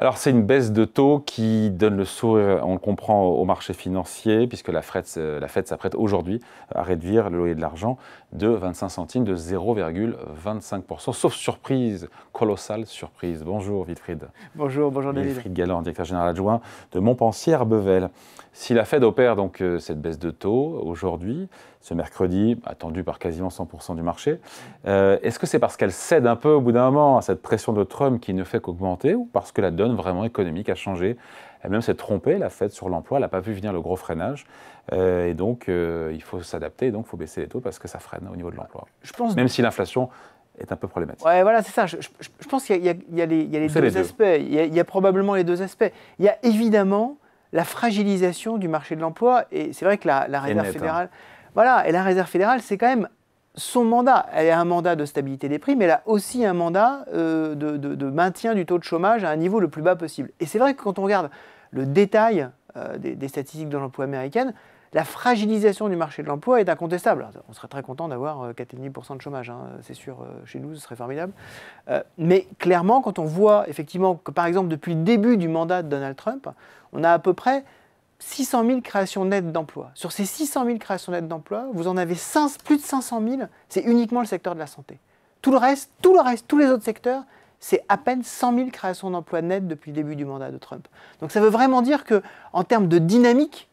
Alors, c'est une baisse de taux qui donne le sourire, on le comprend, au marché financier, puisque la Fed s'apprête aujourd'hui à réduire le loyer de l'argent de 25 centimes, de 0,25%, sauf surprise, colossale surprise. Bonjour Wilfried. Bonjour David. Wilfried Galland, directeur général adjoint de Montpensier-Arbevel. Si la Fed opère donc cette baisse de taux aujourd'hui, ce mercredi, attendu par quasiment 100% du marché, est-ce que c'est parce qu'elle cède un peu au bout d'un moment à cette pression de Trump qui ne fait qu'augmenter, ou parce que la donne vraiment économique a changé? Elle-même s'est trompée, la Fed, sur l'emploi, elle n'a pas vu venir le gros freinage, et donc il faut s'adapter, donc il faut baisser les taux parce que ça freine au niveau de l'emploi. Même si l'inflation est un peu problématique. Ouais, voilà, c'est ça. Je pense qu'il y a les deux aspects. Il y a probablement les deux aspects. Il y a évidemment la fragilisation du marché de l'emploi, et c'est vrai que la Réserve fédérale, voilà, et la Réserve fédérale, c'est quand même son mandat. Elle a un mandat de stabilité des prix, mais elle a aussi un mandat de maintien du taux de chômage à un niveau le plus bas possible. Et c'est vrai que quand on regarde le détail des statistiques de l'emploi américaine, la fragilisation du marché de l'emploi est incontestable. On serait très content d'avoir 4,5% de chômage, hein, c'est sûr, chez nous, ce serait formidable. Mais clairement, quand on voit effectivement que, par exemple, depuis le début du mandat de Donald Trump, on a à peu près 600 000 créations nettes d'emplois. Sur ces 600 000 créations nettes d'emplois, vous en avez plus de 500 000, c'est uniquement le secteur de la santé. Tous les autres secteurs, c'est à peine 100 000 créations d'emplois nettes depuis le début du mandat de Trump. Donc ça veut vraiment dire qu'en termes de dynamique,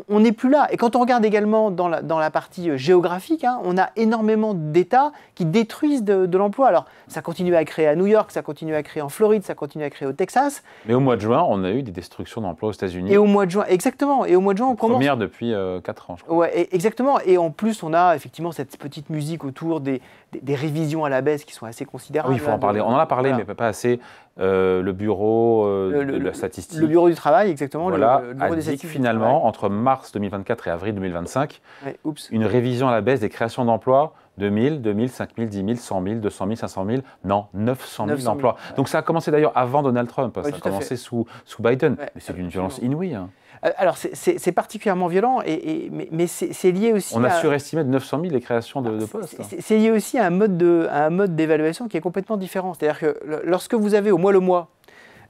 on n'est plus là. Et quand on regarde également dans la partie géographique, hein, on a énormément d'États qui détruisent de l'emploi. Alors, ça continue à créer à New York, ça continue à créer en Floride, ça continue à créer au Texas. Mais au mois de juin, on a eu des destructions d'emplois aux États-Unis. Et au mois de juin, exactement. Et au mois de juin, on commence. Première depuis 4 ans, je crois. Ouais, exactement. Et en plus, on a effectivement cette petite musique autour des révisions à la baisse qui sont assez considérables. Oui, il faut en parler. On en a parlé, voilà, mais pas assez. Le bureau de la statistique. Le bureau du travail, exactement. Voilà, le bureau des statistiques finalement, entre mars 2024 et avril 2025, une révision à la baisse des créations d'emplois de 1000, 2000, 5000, 10 000, 100 000, 200 000, 500 000, non, 900 000 emplois. Ouais. Donc ça a commencé d'ailleurs avant Donald Trump, ça a commencé sous Biden. Ouais, mais c'est d'une violence inouïe. Hein. Alors c'est particulièrement violent, mais c'est lié aussi On a surestimé de 900 000 les créations de postes. C'est lié aussi à un mode d'évaluation qui est complètement différent. C'est-à-dire que lorsque vous avez au mois le mois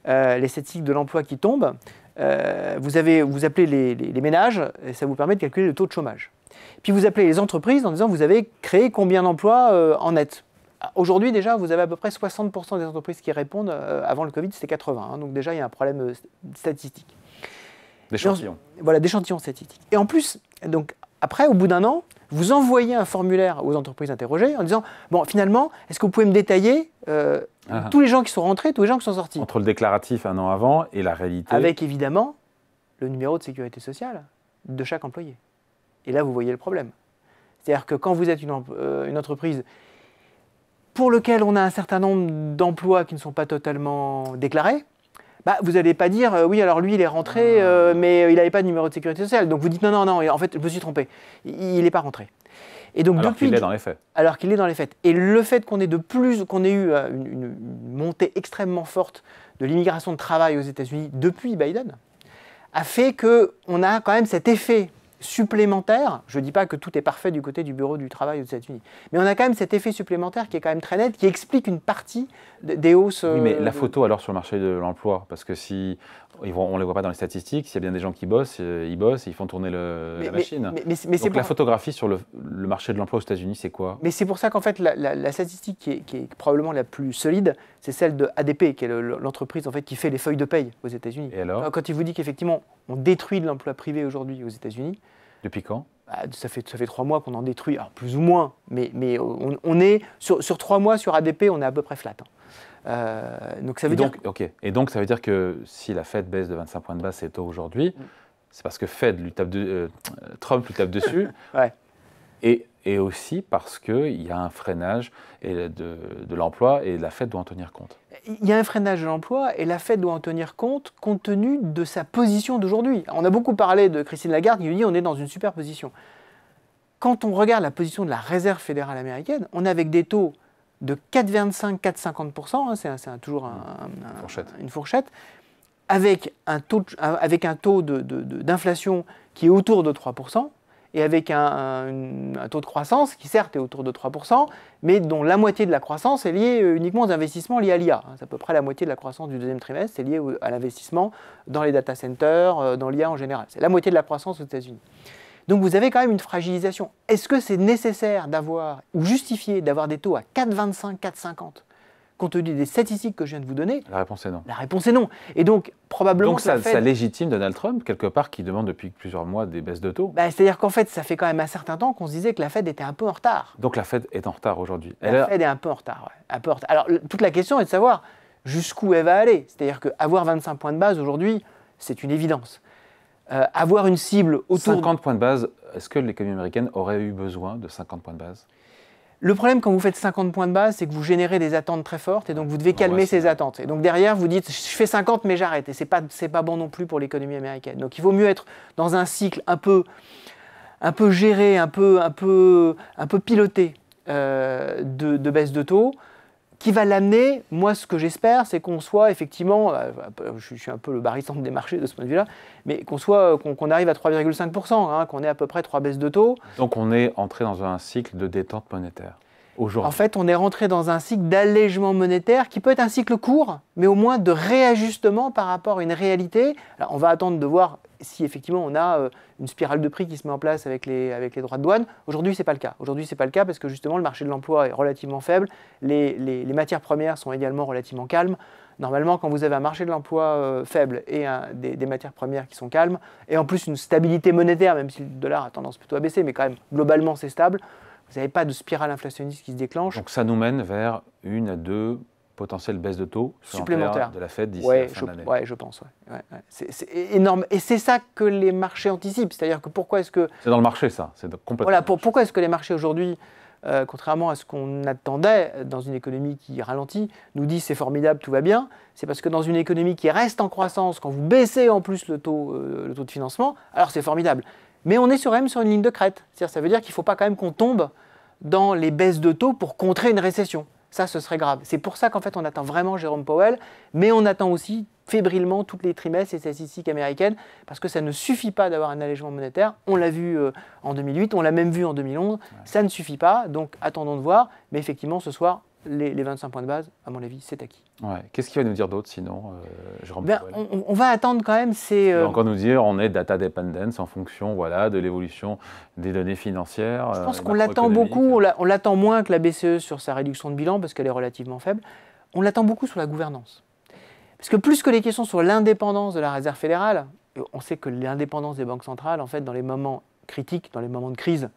les statistiques de l'emploi qui tombent, vous appelez les ménages, et ça vous permet de calculer le taux de chômage. Puis vous appelez les entreprises en disant vous avez créé combien d'emplois en net. Aujourd'hui déjà, vous avez à peu près 60% des entreprises qui répondent. Avant le Covid, c'était 80%. Hein, donc déjà, il y a un problème statistique. D'échantillons. Voilà, d'échantillons statistiques. Et en plus, donc, après, au bout d'un an, vous envoyez un formulaire aux entreprises interrogées en disant « Bon, finalement, est-ce que vous pouvez me détailler tous les gens qui sont rentrés, tous les gens qui sont sortis ?» Entre le déclaratif un an avant et la réalité. Avec évidemment le numéro de sécurité sociale de chaque employé. Et là, vous voyez le problème. C'est-à-dire que quand vous êtes une entreprise pour laquelle on a un certain nombre d'emplois qui ne sont pas totalement déclarés, bah, vous n'allez pas dire oui, alors lui il est rentré, mais il n'avait pas de numéro de sécurité sociale. Donc vous dites non, en fait, je me suis trompé. Il n'est pas rentré. Et donc, alors qu'il est dans les faits. Alors qu'il est dans les faits. Et le fait qu'on ait eu une montée extrêmement forte de l'immigration de travail aux États-Unis depuis Biden a fait qu'on a quand même cet effet supplémentaire. Je ne dis pas que tout est parfait du côté du bureau du travail aux États-Unis, mais on a quand même cet effet supplémentaire qui est quand même très net, qui explique une partie des hausses. Oui, mais la photo alors sur le marché de l'emploi, parce que si on ne les voit pas dans les statistiques, s'il y a bien des gens qui bossent, ils bossent, ils font tourner la machine. Donc la photographie sur le marché de l'emploi aux États-Unis, c'est quoi? Mais c'est pour ça qu'en fait la statistique qui est probablement la plus solide, c'est celle de ADP, qui est l'entreprise en fait qui fait les feuilles de paye aux États-Unis. Et alors? Quand il vous dit qu'effectivement on détruit de l'emploi privé aujourd'hui aux États-Unis. Depuis quand? Ça fait 3 mois qu'on en détruit, alors plus ou moins, mais on est sur 3 mois sur ADP, on est à peu près flat. Donc ça veut dire. Ok. Et donc ça veut dire que si la Fed baisse de 25 points de base ses taux aujourd'hui, c'est parce que Trump lui tape dessus. Ouais. Et aussi parce qu'il y a un freinage de l'emploi et la Fed doit en tenir compte. Il y a un freinage de l'emploi et la Fed doit en tenir compte tenu de sa position d'aujourd'hui. On a beaucoup parlé de Christine Lagarde qui lui dit on est dans une super position. Quand on regarde la position de la Réserve fédérale américaine, on est avec des taux de 4,25-4,50%, hein, c'est toujours une fourchette, avec un taux d'inflation qui est autour de 3%. et avec un taux de croissance qui certes est autour de 3%, mais dont la moitié de la croissance est liée uniquement aux investissements liés à l'IA. C'est à peu près la moitié de la croissance du deuxième trimestre, c'est lié à l'investissement dans les data centers, dans l'IA en général. C'est la moitié de la croissance aux États-Unis. Donc vous avez quand même une fragilisation. Est-ce que c'est nécessaire d'avoir, ou justifié d'avoir des taux à 4,25, 4,50 compte tenu des statistiques que je viens de vous donner? La réponse est non. La réponse est non. Et donc, probablement donc ça légitime Donald Trump, quelque part, qui demande depuis plusieurs mois des baisses de taux. C'est-à-dire qu'en fait, ça fait quand même un certain temps qu'on se disait que la Fed était un peu en retard. Donc la Fed est en retard aujourd'hui. La Fed est un peu en retard, ouais. Un peu en retard. Alors, toute la question est de savoir jusqu'où elle va aller. C'est-à-dire qu'avoir 25 points de base aujourd'hui, c'est une évidence. Avoir une cible autour... 50 points de base, est-ce que l'économie américaine aurait eu besoin de 50 points de base? Le problème quand vous faites 50 points de base, c'est que vous générez des attentes très fortes et donc vous devez calmer ces attentes. Et donc derrière, vous dites, je fais 50 mais j'arrête. Et c'est pas bon non plus pour l'économie américaine. Donc il vaut mieux être dans un cycle un peu géré, un peu piloté de baisse de taux, qui va l'amener, moi ce que j'espère, c'est qu'on soit effectivement, je suis un peu le barycentre des marchés de ce point de vue-là, mais qu'on arrive à 3,5%, qu'on ait à peu près 3 baisses de taux. Donc on est entré dans un cycle de détente monétaire aujourd'hui. En fait, on est rentré dans un cycle d'allègement monétaire qui peut être un cycle court, mais au moins de réajustement par rapport à une réalité. Alors, on va attendre de voir si effectivement on a une spirale de prix qui se met en place avec les droits de douane. Aujourd'hui, ce n'est pas le cas. Aujourd'hui, ce n'est pas le cas parce que justement, le marché de l'emploi est relativement faible. Les matières premières sont également relativement calmes. Normalement, quand vous avez un marché de l'emploi faible et des matières premières qui sont calmes, et en plus une stabilité monétaire, même si le dollar a tendance plutôt à baisser, mais quand même, globalement, c'est stable, vous n'avez pas de spirale inflationniste qui se déclenche. Donc ça nous mène vers 1 à 2 potentielles baisses de taux supplémentaires de la Fed d'ici la fin de l'année. Oui, je pense. Ouais. C'est énorme. Et c'est ça que les marchés anticipent. C'est-à-dire que pourquoi est-ce que... C'est dans le marché, ça. C'est complètement... Voilà, pourquoi est-ce que les marchés aujourd'hui, contrairement à ce qu'on attendait dans une économie qui ralentit, nous disent c'est formidable, tout va bien? C'est parce que dans une économie qui reste en croissance, quand vous baissez en plus le taux de financement, alors c'est formidable. Mais on est quand même sur une ligne de crête. C'est-à-dire, ça veut dire qu'il ne faut pas quand même qu'on tombe dans les baisses de taux pour contrer une récession. Ça, ce serait grave. C'est pour ça qu'en fait, on attend vraiment Jérôme Powell, mais on attend aussi fébrilement tous les trimestres et statistiques américaines, parce que ça ne suffit pas d'avoir un allègement monétaire. On l'a vu en 2008, on l'a même vu en 2011. Ouais. Ça ne suffit pas, donc attendons de voir. Mais effectivement, ce soir, les 25 points de base, à mon avis, c'est acquis. Ouais. Qu'est-ce qu'il va nous dire d'autre sinon, Jérôme Powell? On va attendre quand même. Il va encore nous dire on est data dependence en fonction de l'évolution des données financières. Je pense qu'on l'attend beaucoup. On l'attend moins que la BCE sur sa réduction de bilan parce qu'elle est relativement faible. On l'attend beaucoup sur la gouvernance. Parce que plus que les questions sur l'indépendance de la Réserve fédérale, on sait que l'indépendance des banques centrales, en fait, dans les moments critiques, dans les moments de crise,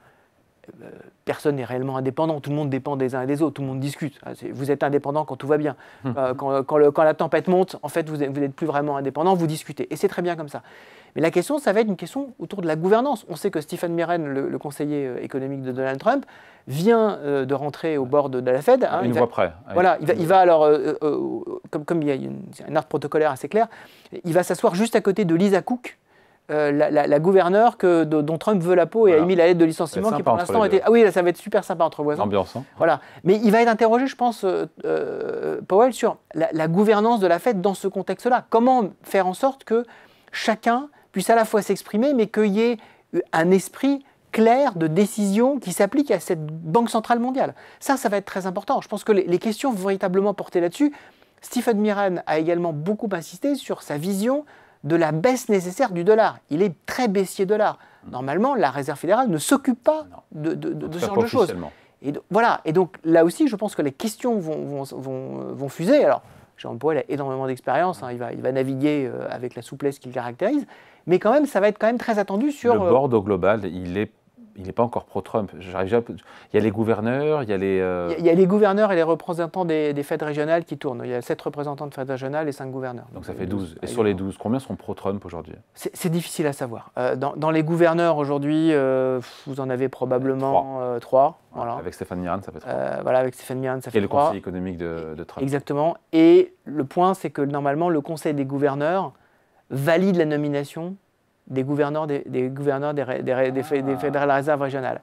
personne n'est réellement indépendant, tout le monde dépend des uns et des autres, tout le monde discute. Vous êtes indépendant quand tout va bien. Quand la tempête monte, en fait, vous n'êtes plus vraiment indépendant, vous discutez. Et c'est très bien comme ça. Mais la question, ça va être une question autour de la gouvernance. On sait que Stephen Miren, le conseiller économique de Donald Trump, vient de rentrer au bord de la Fed. Une voie près. Voilà, il va alors, comme il y a un ordre protocolaire assez clair, il va s'asseoir juste à côté de Lisa Cook, la gouverneure dont Trump veut la peau et a émis la lettre de licenciement qui pour l'instant était... Ah oui, là, ça va être super sympa entre voisins. Ambiance. Voilà. Mais il va être interrogé, je pense, Powell, sur la gouvernance de la Fed dans ce contexte-là. Comment faire en sorte que chacun puisse à la fois s'exprimer, mais qu'il y ait un esprit clair de décision qui s'applique à cette Banque centrale mondiale. Ça va être très important. Je pense que les questions vont véritablement porter là-dessus. Stephen Miren a également beaucoup insisté sur sa vision de la baisse nécessaire du dollar. Il est très baissier dollar. Normalement, la Réserve fédérale ne s'occupe pas de ce genre de choses. Et voilà. Et donc là aussi, je pense que les questions vont fuser. Alors, Jérôme Powell a énormément d'expérience. Il va naviguer avec la souplesse qui le caractérise. Mais quand même, ça va être quand même très attendu sur... Le board au global, il n'est pas encore pro-Trump. Il y a les gouverneurs, il y a les... Il y a les gouverneurs et les représentants des Fed régionales qui tournent. Il y a 7 représentants de Fed régionales et 5 gouverneurs. Donc ça fait 12. Et sur les 12, combien sont pro-Trump aujourd'hui? C'est difficile à savoir. Dans les gouverneurs aujourd'hui, vous en avez probablement 3. Voilà. Avec Stephen Miren, ça fait 3. Voilà, avec Stephen Miren, ça fait 3. Et le conseil économique de Trump. Exactement. Et le point, c'est que normalement, le conseil des gouverneurs valide la nomination des gouverneurs des Fédérales Réserves régionales.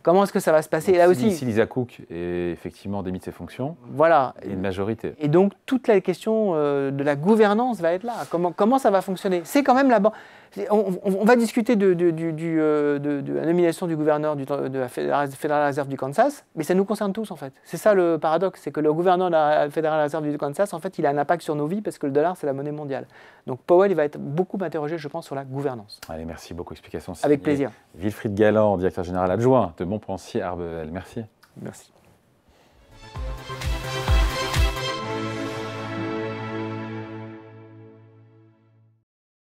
Comment est-ce que ça va se passer? Donc, là aussi, si Lisa Cook est effectivement démis de ses fonctions, voilà. Il y a une majorité. Et donc, toute la question de la gouvernance va être là. Comment ça va fonctionner? C'est quand même On va discuter de la nomination du gouverneur de la Fédérale Réserve du Kansas, mais ça nous concerne tous en fait. C'est ça le paradoxe, c'est que le gouverneur de la Fédérale Réserve du Kansas, en fait, il a un impact sur nos vies parce que le dollar, c'est la monnaie mondiale. Donc Powell, il va être beaucoup interrogé, je pense, sur la gouvernance. Allez, merci beaucoup. Explication. Avec plaisir. Wilfried Galland, directeur général adjoint de Montpensier Arbevel. Merci. Merci.